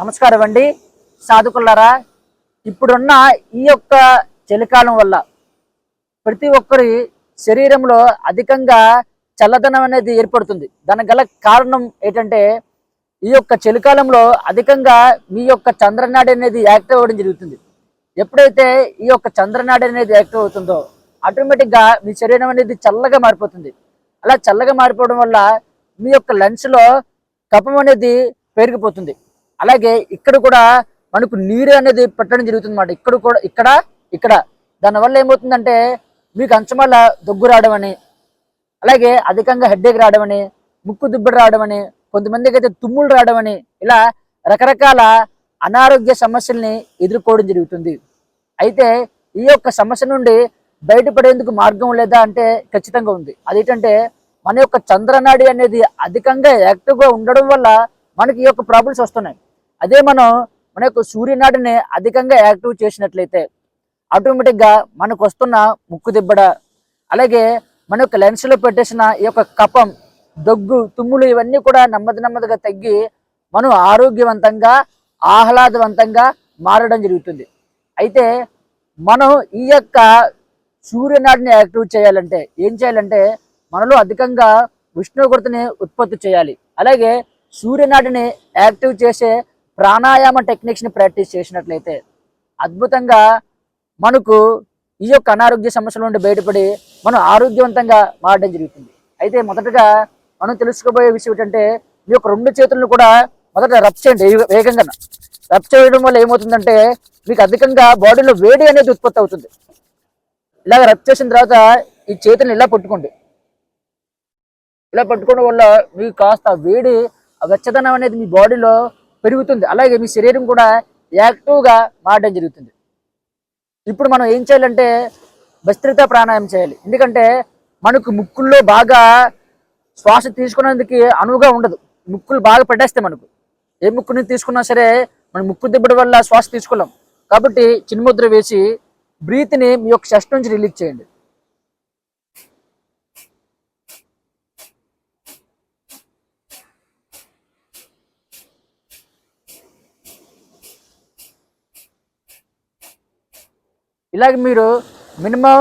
నమస్కారం అండి సాధుకులారా. ఇప్పుడున్న ఈ యొక్క చలికాలం వల్ల ప్రతి ఒక్కరి శరీరంలో అధికంగా చల్లదనం అనేది ఏర్పడుతుంది. దానికి గల కారణం ఏంటంటే ఈ యొక్క చలికాలంలో అధికంగా మీ యొక్క చంద్రనాడి అనేది యాక్టివ్ అవ్వడం జరుగుతుంది. ఎప్పుడైతే ఈ యొక్క చంద్రనాడి అనేది యాక్టివ్ అవుతుందో ఆటోమేటిక్గా మీ శరీరం అనేది చల్లగా మారిపోతుంది. అలా చల్లగా మారిపోవడం వల్ల మీ యొక్క లంగ్స్లో కఫం అనేది పెరిగిపోతుంది. అలాగే ఇక్కడ కూడా మనకు నీరు అనేది పెట్టడం జరుగుతుంది అన్నమాట. ఇక్కడ కూడా ఇక్కడ దానివల్ల ఏమవుతుందంటే మీకు అంచమల్ల దగ్గు రావడం అని, అలాగే అధికంగా హెడ్ఏక్ రావడం అని, ముక్కు దుబ్బడి రావడం అని, కొంతమందికి అయితే తుమ్ములు రావడం అని, ఇలా రకరకాల అనారోగ్య సమస్యల్ని ఎదుర్కోవడం జరుగుతుంది. అయితే ఈ యొక్క సమస్య నుండి బయటపడేందుకు మార్గం లేదా అంటే ఖచ్చితంగా ఉంది. అదేంటంటే మన యొక్క చంద్రనాడి అనేది అధికంగా యాక్టివ్గా ఉండడం వల్ల మనకి ఈ యొక్క ప్రాబ్లమ్స్ వస్తున్నాయి. అదే మన యొక్క సూర్యనాడిని అధికంగా యాక్టివ్ చేసినట్లయితే ఆటోమేటిక్గా మనకు వస్తున్న ముక్కు దిబ్బడ, అలాగే మన యొక్క లెన్స్లో పెట్టేసిన ఈ యొక్క కఫం, దగ్గు, తుమ్ములు ఇవన్నీ కూడా నెమ్మదిగా తగ్గి మనం ఆరోగ్యవంతంగా ఆహ్లాదవంతంగా మారడం జరుగుతుంది. అయితే మనం ఈ యొక్క సూర్యనాడిని యాక్టివ్ చేయాలంటే ఏం చేయాలంటే మనలో అధికంగా ఉష్ణోగ్రతని ఉత్పత్తి చేయాలి. అలాగే సూర్యనాడిని యాక్టివ్ చేసే ప్రాణాయామ టెక్నిక్స్ని ప్రాక్టీస్ చేసినట్లయితే అద్భుతంగా మనకు ఈ యొక్క అనారోగ్య సమస్యల నుండి బయటపడి మనం ఆరోగ్యవంతంగా మారడం జరుగుతుంది. అయితే మొదటగా మనం తెలుసుకోబోయే విషయం ఏంటంటే మీ యొక్క రెండు చేతులను కూడా మొదట రబ్ చేయండి. వేగంగా రబ్ చేయడం వల్ల ఏమవుతుందంటే మీకు అధికంగా బాడీలో వేడి అనేది ఉత్పత్తి అవుతుంది. ఇలాగ రబ్ చేసిన తర్వాత ఈ చేతులను ఇలా పట్టుకోండి. ఇలా పట్టుకోవడం వల్ల మీకు కాస్త వేడి వెచ్చదనం అనేది మీ బాడీలో పెరుగుతుంది. అలాగే మీ శరీరం కూడా యాక్టివ్గా మారడం జరుగుతుంది. ఇప్పుడు మనం ఏం చేయాలంటే భస్త్రిత ప్రాణాయామం చేయాలి. ఎందుకంటే మనకు ముక్కుల్లో బాగా శ్వాస తీసుకునేందుకు అనువుగా ఉండదు. ముక్కులు బాగా పెట్టేస్తే మనకు ఏ ముక్కు నుంచి తీసుకున్నా సరే మన ముక్కు దిబ్బడి వల్ల శ్వాస తీసుకోలేం. కాబట్టి చిన్ముద్ర వేసి బ్రీత్ని మీ యొక్క చెస్ట్ నుంచి రిలీజ్ చేయండి. ఇలాగ మీరు మినిమం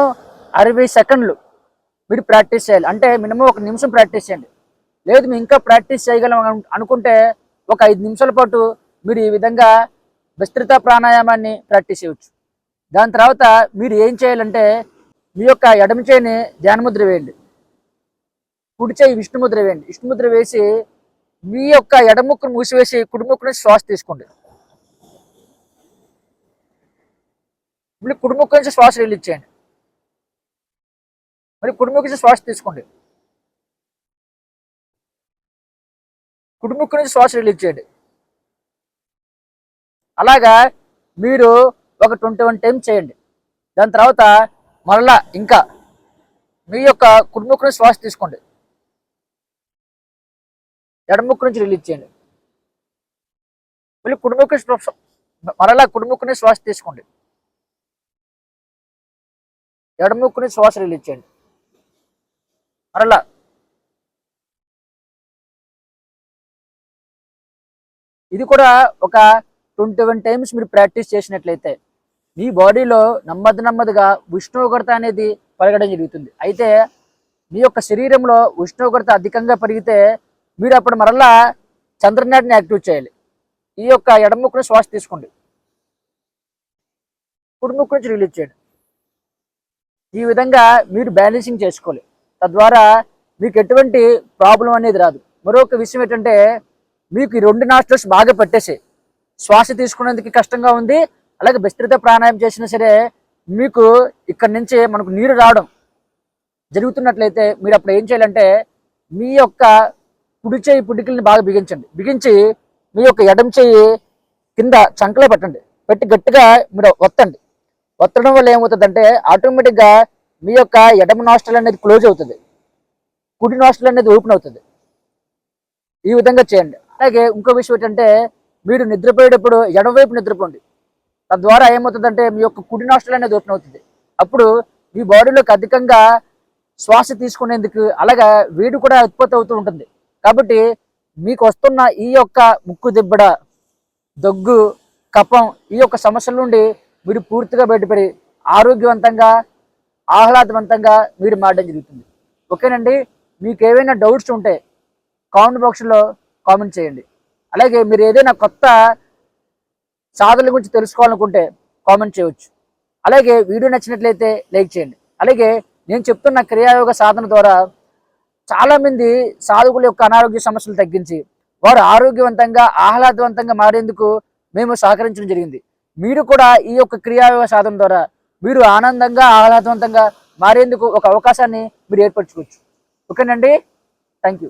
60 సెకండ్లు మీరు ప్రాక్టీస్ చేయాలి. అంటే మినిమం 1 నిమిషం ప్రాక్టీస్ చేయండి. లేదు మీరు ఇంకా ప్రాక్టీస్ చేయగలం అనుకుంటే ఒక 5 నిమిషాల పాటు మీరు ఈ విధంగా విస్తృత ప్రాణాయామాన్ని ప్రాక్టీస్ చేయవచ్చు. దాని తర్వాత మీరు ఏం చేయాలంటే మీ యొక్క ఎడమ చేయిని ధ్యానముద్ర వేయండి, కుడి చేయి విష్ణుముద్ర వేయండి. విష్ణుముద్ర వేసి మీ యొక్క ఎడముక్కును మూసివేసి కుడి ముక్కుని శ్వాస తీసుకోండి. మళ్ళీ కుడి ముక్కు నుంచి శ్వాస రిలీజ్ చేయండి. మరి కుడి ముక్కు నుంచి శ్వాస తీసుకోండి. కుడి ముక్కు నుంచి శ్వాస రిలీజ్ చేయండి. అలాగా మీరు ఒక 21 టైమ్స్ చేయండి. దాని తర్వాత మరలా ఇంకా మీ యొక్క కుడి ముక్కు నుంచి శ్వాస తీసుకోండి. ఎడమ ముక్కు నుంచి రిలీజ్ చేయండి. మళ్ళీ మరలా కుడి ముక్కు నుంచి శ్వాస తీసుకోండి. ఎడమ ముక్కు నుంచి శ్వాస రిలీజ్ చేయండి. మరలా ఇది కూడా ఒక 21 టైమ్స్ మీరు ప్రాక్టీస్ చేసినట్లయితే మీ బాడీలో నెమ్మదిగా ఉష్ణోగ్రత అనేది పెరగడం జరుగుతుంది. అయితే మీ యొక్క శరీరంలో ఉష్ణోగ్రత అధికంగా పెరిగితే మీరు అప్పుడు మరలా చంద్రనాడిని యాక్టివ్ చేయాలి. ఈ యొక్క ఎడమ ముక్కును శ్వాస తీసుకోండి. కుడి ముక్కు నుంచి రిలీజ్ చేయండి. ఈ విధంగా మీరు బ్యాలెన్సింగ్ చేసుకోవాలి. తద్వారా మీకు ఎటువంటి ప్రాబ్లం అనేది రాదు. మరొక విషయం ఏంటంటే మీకు ఈ 2 నాస్ట్రల్స్ బాగా పెట్టేసి శ్వాస తీసుకునేందుకు కష్టంగా ఉంది. అలాగే విస్తృత ప్రాణాయామం చేసినా సరే మీకు ఇక్కడి నుంచి మనకు నీరు రావడం జరుగుతున్నట్లయితే మీరు అప్పుడు ఏం చేయాలంటే మీ యొక్క కుడి చేయి పుడికిల్ని బాగా బిగించి మీ యొక్క ఎడమ చేయి కింద చంకలో పెట్టి గట్టిగా మీరు ఒత్తడం వల్ల ఏమవుతుందంటే ఆటోమేటిక్గా మీ యొక్క ఎడమ నాస్ట్రల్ అనేది క్లోజ్ అవుతుంది, కుడి నాస్ట్రల్ అనేది ఓపెన్ అవుతుంది. ఈ విధంగా చేయండి. అలాగే ఇంకో విషయం ఏంటంటే మీరు నిద్రపోయేటప్పుడు ఎడమవైపు నిద్రపోండి. తద్వారా ఏమవుతుందంటే మీ యొక్క కుడి నాస్ట్రల్ అనేది ఓపెన్ అవుతుంది. అప్పుడు మీ బాడీలోకి అధికంగా శ్వాస తీసుకునేందుకు అలాగా వేడి కూడా ఉత్పత్తి అవుతూ ఉంటుంది. కాబట్టి మీకు వస్తున్న ఈ యొక్క ముక్కు దిబ్బడ, దగ్గు, కఫం ఈ యొక్క సమస్యల నుండి మీరు పూర్తిగా బయటపడి ఆరోగ్యవంతంగా ఆహ్లాదవంతంగా మీరు మారడం జరుగుతుంది. ఓకేనండి. మీకు ఏవైనా డౌట్స్ ఉంటే కామెంట్ బాక్స్లో కామెంట్ చేయండి. అలాగే మీరు ఏదైనా కొత్త సాధనల గురించి తెలుసుకోవాలనుకుంటే కామెంట్ చేయవచ్చు. అలాగే వీడియో నచ్చినట్లయితే లైక్ చేయండి. అలాగే నేను చెప్తున్న క్రియాయోగ సాధన ద్వారా చాలామంది సాధకుల యొక్క అనారోగ్య సమస్యలు తగ్గించి వారు ఆరోగ్యవంతంగా ఆహ్లాదవంతంగా మారేందుకు మేము సహకరించడం జరిగింది. మీరు కూడా ఈ యొక్క క్రియాయోగ సాధన ద్వారా మీరు ఆనందంగా ఆహ్లాదవంతంగా మారేందుకు ఒక అవకాశాన్ని మీరు ఏర్పరచుకోవచ్చు. ఓకేనండి. Thank you.